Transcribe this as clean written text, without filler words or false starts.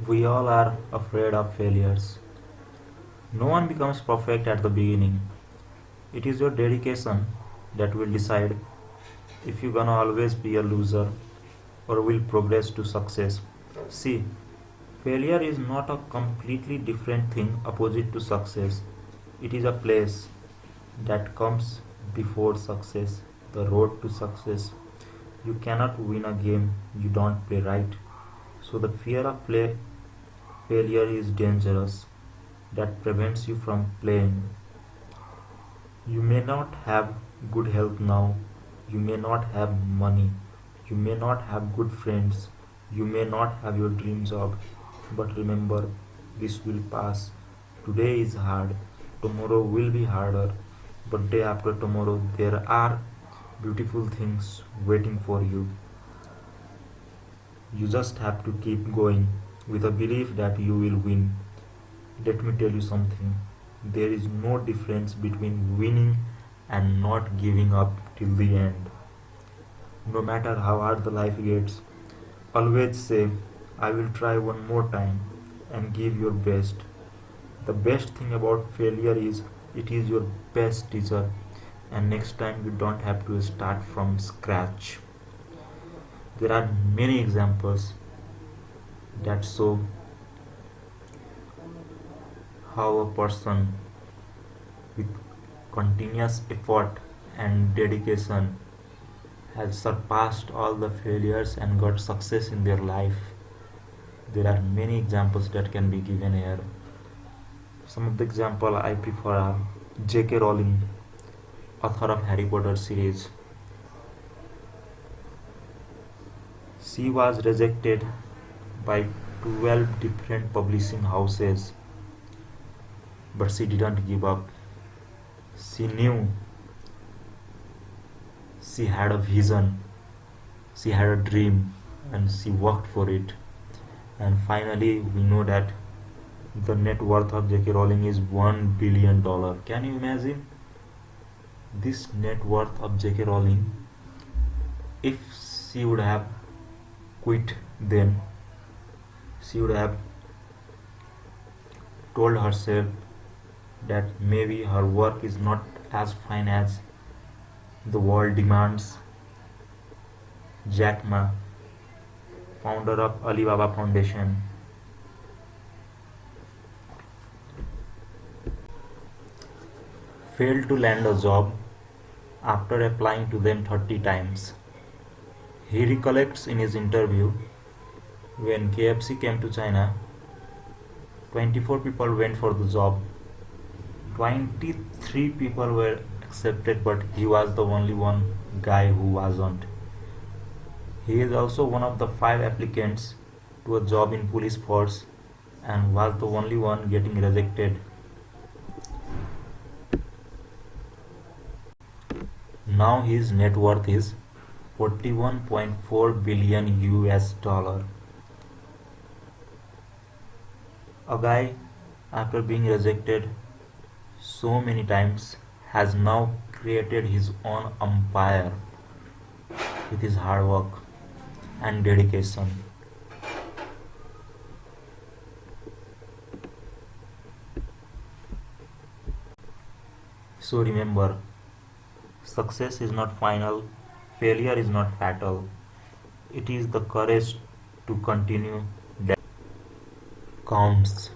We all are afraid of failures. No one becomes perfect at the beginning. It is your dedication that will decide if you're gonna always be a loser or will progress to success. See, failure is not a completely different thing opposite to success. It is a place that comes before success, the road to success. You cannot win a game you don't play right. So the fear of failure is dangerous. That prevents you from playing. You may not have good health now. You may not have money. You may not have good friends. You may not have your dream job. But remember, this will pass. Today is hard. Tomorrow will be harder. But day after tomorrow, there are beautiful things waiting for you. You just have to keep going with a belief that you will win. Let me tell you something. There is no difference between winning and not giving up till the end. No matter how hard the life gets, always say, I will try one more time and give your best. The best thing about failure is it is your best teacher, and next time you don't have to start from scratch. There are many examples that show how a person with continuous effort and dedication has surpassed all the failures and got success in their life. There are many examples that can be given here. Some of the example I prefer are J.K. Rowling, author of Harry Potter series. She was rejected by 12 different publishing houses, but she didn't give up. She knew she had a vision, she had a dream, and she worked for it. And finally, we know that the net worth of J.K. Rowling is $1 billion. Can you imagine this net worth of J.K. Rowling? If she would have quit, then she would have told herself that maybe her work is not as fine as the world demands. Jack Ma, founder of Alibaba Foundation, failed to land a job after applying to them 30 times. He recollects in his interview, when KFC came to China, 24 people went for the job. 23 people were accepted, but he was the only one guy who wasn't. He is also one of the 5 applicants to a job in police force and was the only one getting rejected. Now his net worth is 41.4 billion US dollar. A guy, after being rejected so many times, has now created his own empire with his hard work and dedication. So remember, success is not final, failure is not fatal. It is the courage to continue that counts.